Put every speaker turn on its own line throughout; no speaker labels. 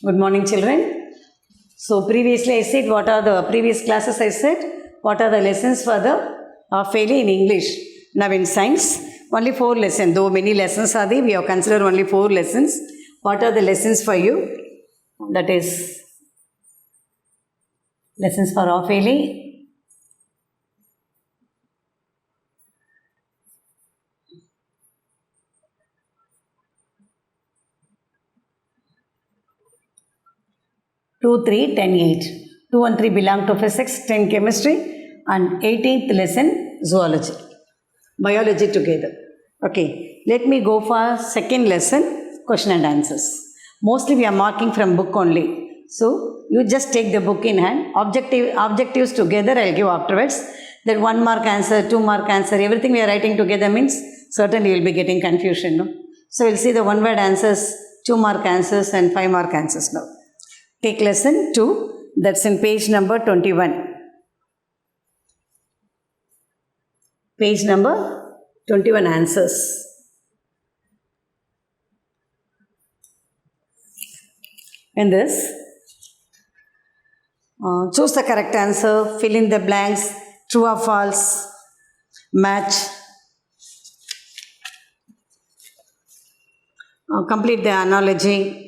Good morning, children. So previously I said what are the previous classes I said what are the lessons for the failure in English. Now in science only 4 lessons. Though many lessons are there, we have considered only 4 lessons. What are the lessons for you? That is lessons for failure. Two, 3, 10, 8. 2 and 3 belong to physics, 10 chemistry, and 18th lesson zoology, biology together. Okay, let me go for second lesson, question and answers. Mostly we are marking from book only. So you just take the book in hand. Objectives together I'll give afterwards. That 1 mark answer, 2 mark answer, everything we are writing together means certainly you will be getting confusion. No? So we'll see the 1 word answers, 2 mark answers and 5 mark answers now. Take lesson 2, that's in page number 21. Page number 21 answers. In this, choose the correct answer, fill in the blanks, true or false, match, complete the analogy,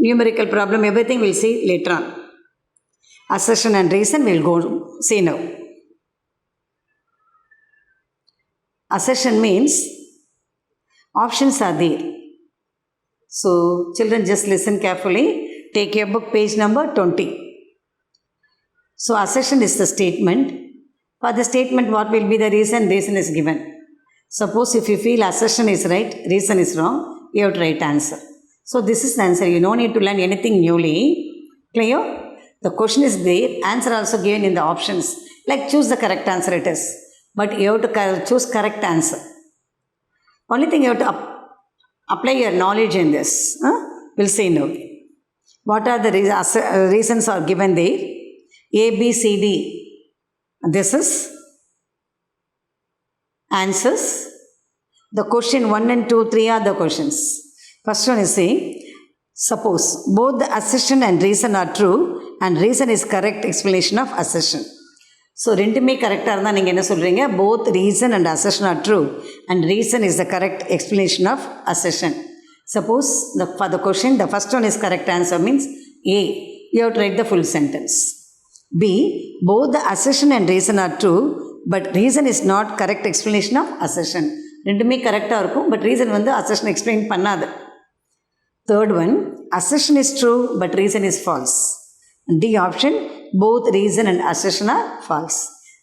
numerical problem, everything we'll see later on. Assertion and reason we'll go see now. Assertion means options are there. So children just listen carefully. Take your book, page number 20. So assertion is the statement. For the statement, what will be the reason? Reason is given. Suppose if you feel assertion is right, reason is wrong, you have to write answer. So this is the answer. You don't need to learn anything newly. Clear? The question is there. Answer also given in the options. Like choose the correct answer it is. But you have to choose correct answer. Only thing you have to apply your knowledge in this. We'll see now. What are the reasons are given there? A, B, C, D. This is answers. The question 1 and 2, 3 are the questions. First one is saying, suppose both the assertion and reason are true and reason is correct explanation of assertion. So, ரெண்டுமே கரெக்டாக இருந்தால் நீங்கள் என்ன சொல்கிறீங்க? Both reason and assertion are true and reason is the correct explanation of assertion. Suppose for the question, the first one is correct answer means A. You have to write the full sentence. B. Both the assertion and reason are true but reason is not correct explanation of assertion. ரெண்டுமே கரெக்டாக இருக்கும் but reason வந்து assertion explain பண்ணாது. Third one, assertion is true but reason is false. D option, both reason and assertion are false.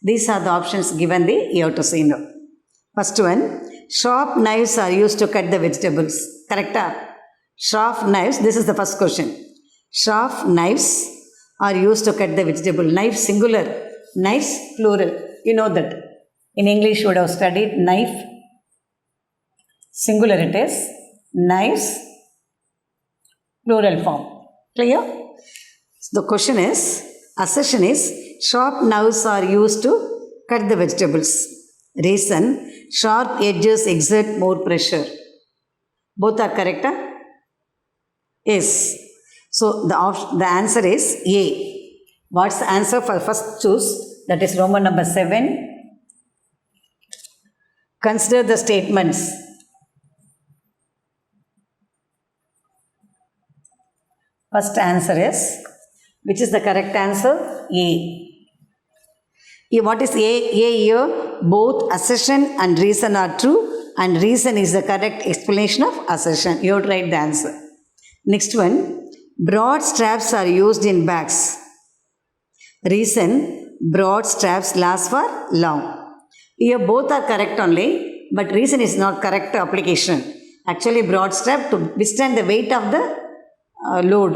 These are the options given there, you have to say no. First one, sharp knives are used to cut the vegetables. Correct? Sharp knives, this is the first question. Sharp knives are used to cut the vegetable. Knife singular, knives plural. You know that. In English you would have studied knife. Singular it is. Knives plural form. Clear? So the question is, assertion is, sharp knives are used to cut the vegetables. Reason, sharp edges exert more pressure. Both are correct? Yes. So the answer is A. What's the answer for first choose? That is Roman number 7. Consider the statements. First answer is, which is the correct answer? A. What is A? A here, both assertion and reason are true and reason is the correct explanation of assertion. You have to write the answer. Next one, broad straps are used in bags. Reason, broad straps last for long. Here both are correct only, but reason is not correct application. Actually broad strap to withstand the weight of the load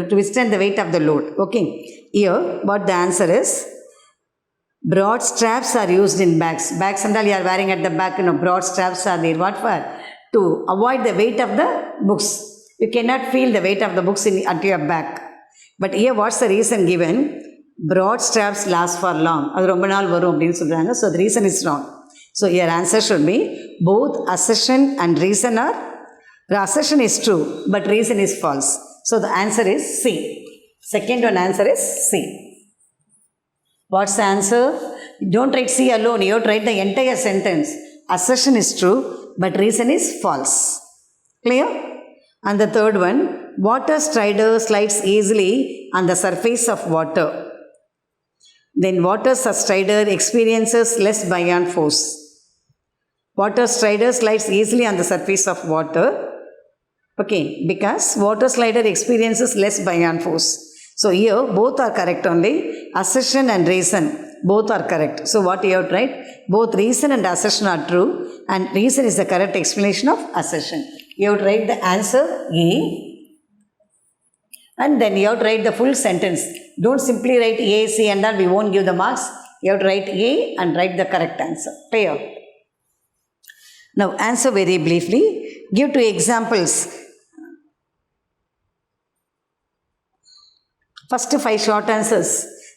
to withstand the weight of the load. Okay, here what the answer is, broad straps are used in bags. Bags and all you are wearing at the back, broad straps are there. What for? To avoid the weight of the books. You cannot feel the weight of the books at your back. But here what's the reason given? Broad straps last for long. அது ரொம்ப நாள் வரும் அப்படின்னு சொல்கிறாங்க. So the reason is wrong. So your answer should be both assertion and reason are, the assertion is true but reason is false. So the answer is C. Second one answer is C. What's the answer? Don't write C alone. You have to write the entire sentence. Assertion is true, but reason is false. Clear? And the third one, water strider slides easily on the surface of water. Then water strider experiences less buoyant force. Water strider slides easily on the surface of water. Okay, because water slider experiences less buoyant force. So here both are correct only. Assertion and reason both are correct. So what you have to write? Both reason and assertion are true, and reason is the correct explanation of assertion. You have to write the answer A, and then you have to write the full sentence. Don't simply write A, C and all, we won't give the marks. You have to write A and write the correct answer. Clear? Now answer very briefly. Give 2 examples. First 5 short answers.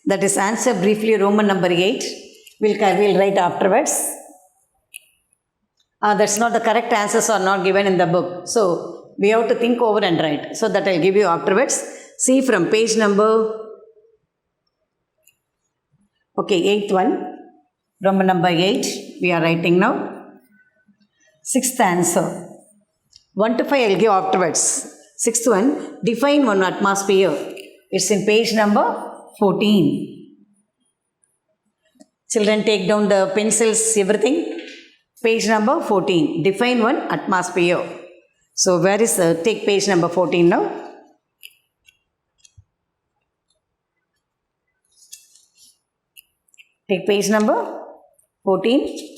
That is answer briefly Roman number 8. We'll write afterwards. That's not the correct answers are not given in the book. So we have to think over and write. So that I'll give you afterwards. See from page number, okay, 8th one, Roman number 8, we are writing now. 6th answer. 1 to 5 I'll give afterwards. 6th one, define one atmosphere. It's in page number 14. Children, take down the pencils, everything. Page number 14. Define one atmosphere. So where is take page number 14 now. Take page number 14.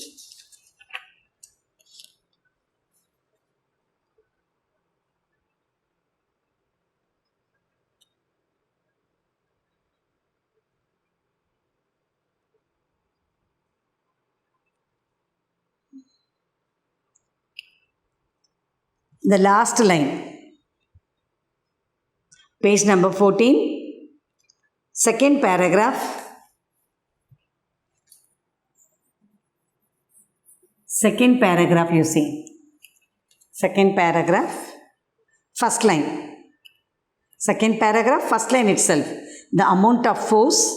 The last line. Page number 14. Second paragraph. Second paragraph you see. Second paragraph. First line. Second paragraph, first line itself. The amount of force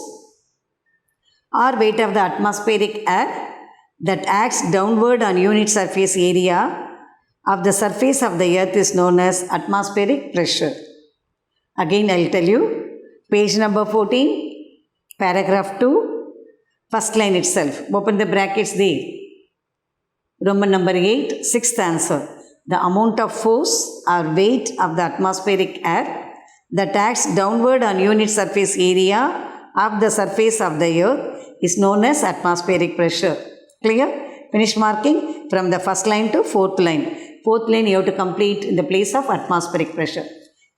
or weight of the atmospheric air that acts downward on unit surface area of the surface of the earth is known as atmospheric pressure. Again I will tell you. Page number 14, paragraph 2, first line itself. Open the brackets there. Roman number 8, 6th answer. The amount of force or weight of the atmospheric air that acts downward on unit surface area of the surface of the earth is known as atmospheric pressure. Clear? Finish marking from the first line to 4th line. 4th line you have to complete in the place of atmospheric pressure.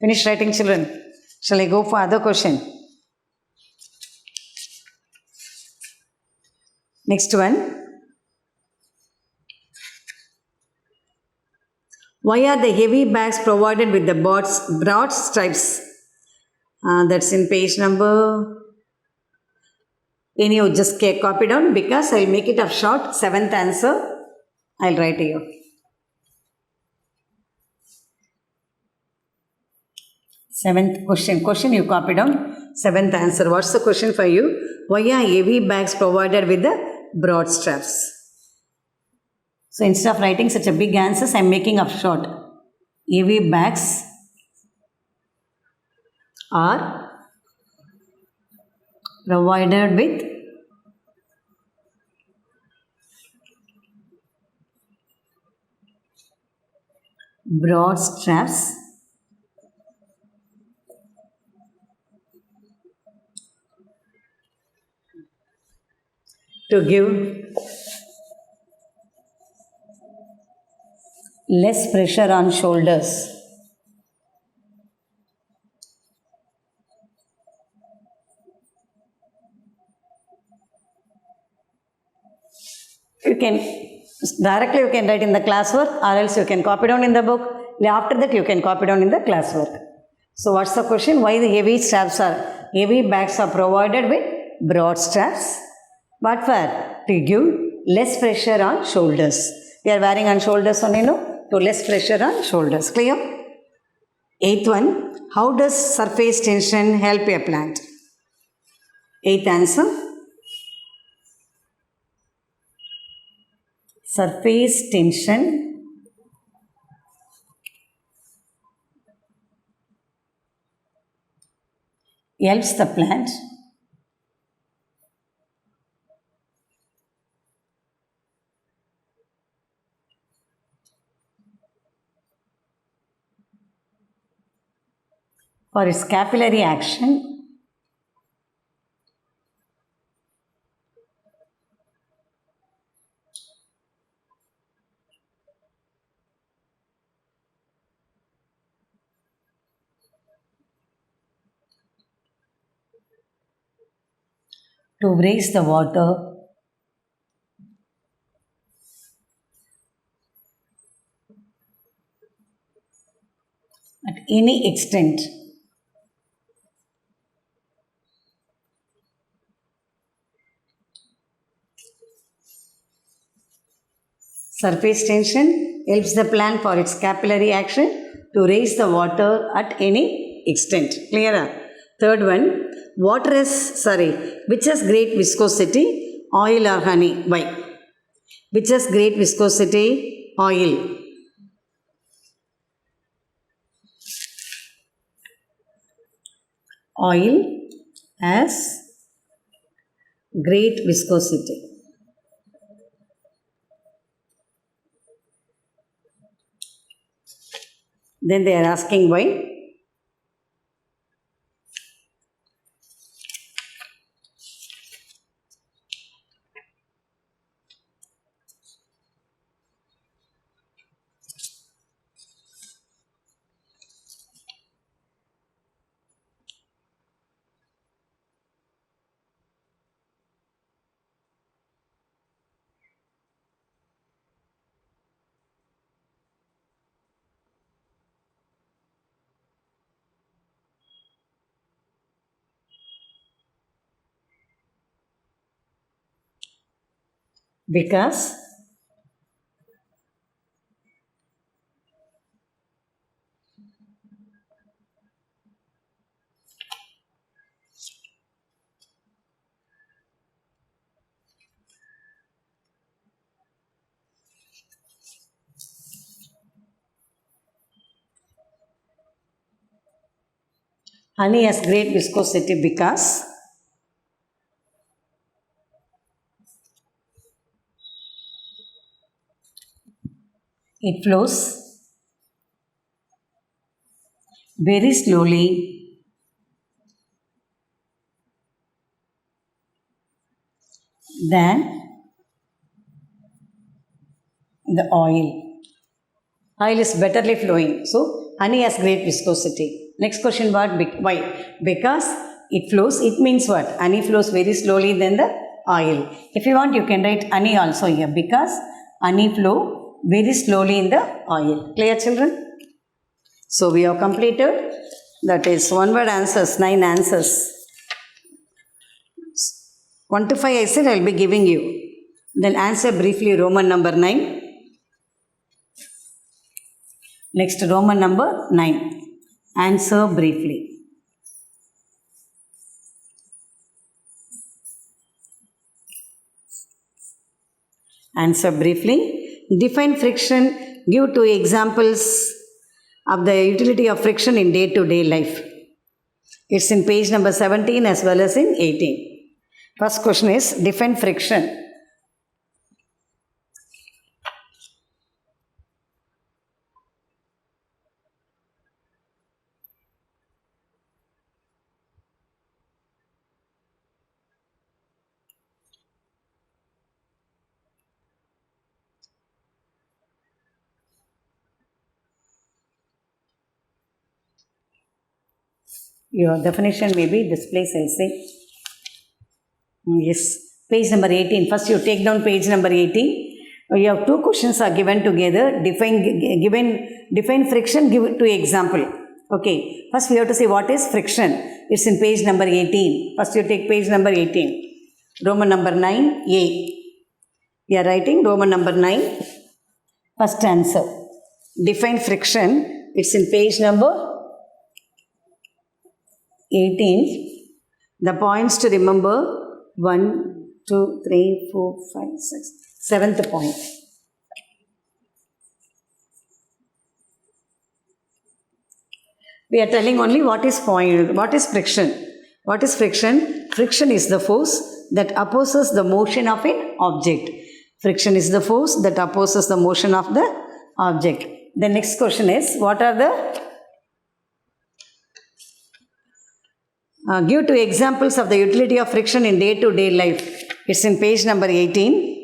Finish writing, children. Shall I go for other question? Next one. Why are the heavy bags provided with the broad stripes? That's in page number. Can you just copy down? Because I'll make it up short. 7th answer. I'll write here. 7th question. Question you copy down. 7th answer. What's the question for you? Why are heavy bags provided with the broad straps? So instead of writing such a big answers, I am making up short. Heavy bags are provided with broad straps to give less pressure on shoulders. You can directly you can write in the classwork, or else you can copy down in the book. After that you can copy down in the classwork. So what's the question? Why the heavy bags are provided with broad straps? What for? To give less pressure on shoulders. We are wearing on shoulders only, no? To less pressure on shoulders. Clear? Eighth one, how does surface tension help a plant? Eighth answer, surface tension helps the plant for its capillary action to raise the water at any extent. Surface tension helps the plant for its capillary action to raise the water at any extent. Clear? Third one, which has great viscosity, oil or honey? Why? Which has great viscosity, oil? Oil has great viscosity. Then they are asking why. Because honey has great viscosity because it flows very slowly than the oil. Oil is betterly flowing. So, honey has great viscosity. Next question, what? Why? Because it flows. It means what? Honey flows very slowly than the oil. If you want, you can write honey also here. Because honey flow very slowly in the oil. Clear, children? So, we have completed. That is one word answers, 9 answers. 1 to 5 I said I will be giving you. Then answer briefly Roman number 9. Next, Roman number 9. Answer briefly. Answer briefly. Define friction. Give 2 examples of the utility of friction in day-to-day life. It's in page number 17 as well as in 18. First question is define friction. Your definition may be this place, I'll say. Yes, page number 18. First you take down page number 18. You have 2 questions are given together. Define friction, give 2 example. Okay, first we have to say what is friction. It's in page number 18. First you take page number 18. Roman number 9, A. We are writing Roman number 9. First answer. Define friction. It's in page number 18. The points to remember 1, 2, 3, 4, 5, 6. Seventh point. We are telling only what is point, what is friction. What is friction? Friction is the force that opposes the motion of an object. Friction is the force that opposes the motion of the object. The next question is, what are the give 2 examples of the utility of friction in day-to-day life. It's in page number 18.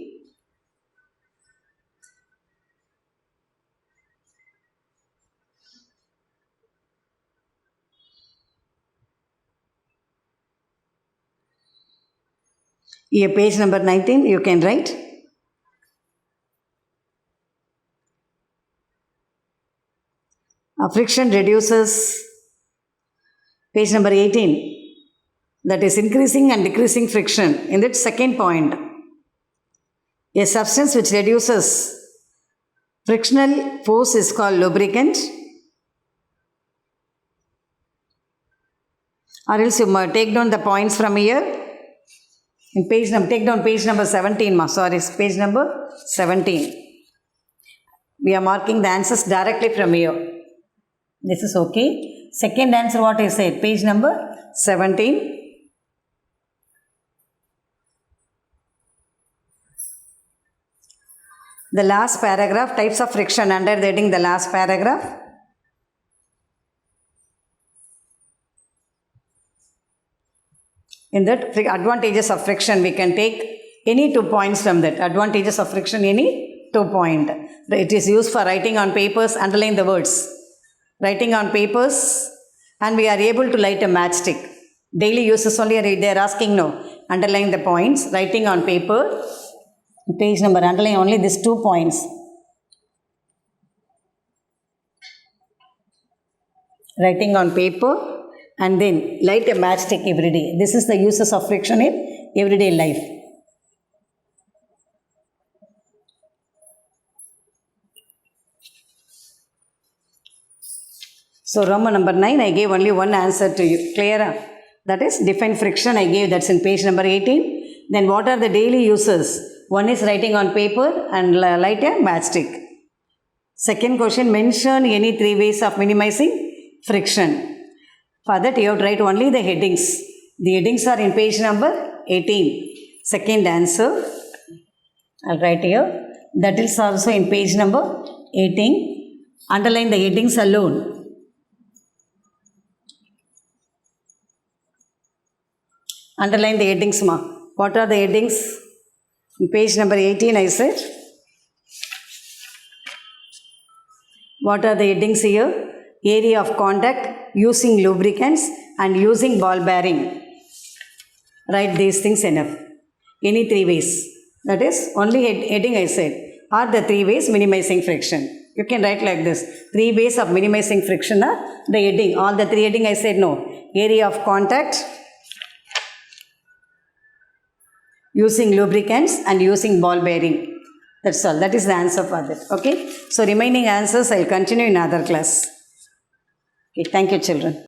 Here, page number 19, you can write. Friction reduces, page number 18. That is increasing and decreasing friction. In that second point, a substance which reduces frictional force is called lubricant. Or else you take down the points from here. In page number, take down page number 17. Sorry, page number 17. We are marking the answers directly from here. This is okay. Second answer, what I said, page number 17. The last paragraph, types of friction, under the heading the last paragraph. In that, advantages of friction, we can take any 2 points from that. Advantages of friction, any 2 point. It is used for writing on papers, underline the words. Writing on papers, and we are able to light a matchstick. Daily uses only, they are asking no. Underline the points. Writing on paper. Page number, underline only these 2 points. Writing on paper. And then light a matchstick every day. This is the uses of friction in everyday life. So Roman number 9, I gave only one answer to you. Clear? That is define friction. I gave, that's in page number 18. Then what are the daily uses? One is writing on paper and light a matchstick. Second question, mention any 3 ways of minimizing friction. For that, you have to write only the headings. The headings are in page number 18. Second answer, I'll write here. That is also in page number 18. Underline the headings alone. Underline the headings, ma. What are the headings? In page number 18, I said. What are the headings here? Area of contact, using lubricants, and using ball bearing. Write these things enough. Any 3 ways. That is, only heading I said. Are the 3 ways minimizing friction. You can write like this. 3 ways of minimizing friction are the heading. All the 3 heading I said no. Area of contact, using lubricants, and using ball bearing. That's all. That is the answer for that. Okay. So remaining answers I will continue in other class. Okay. Thank you, children.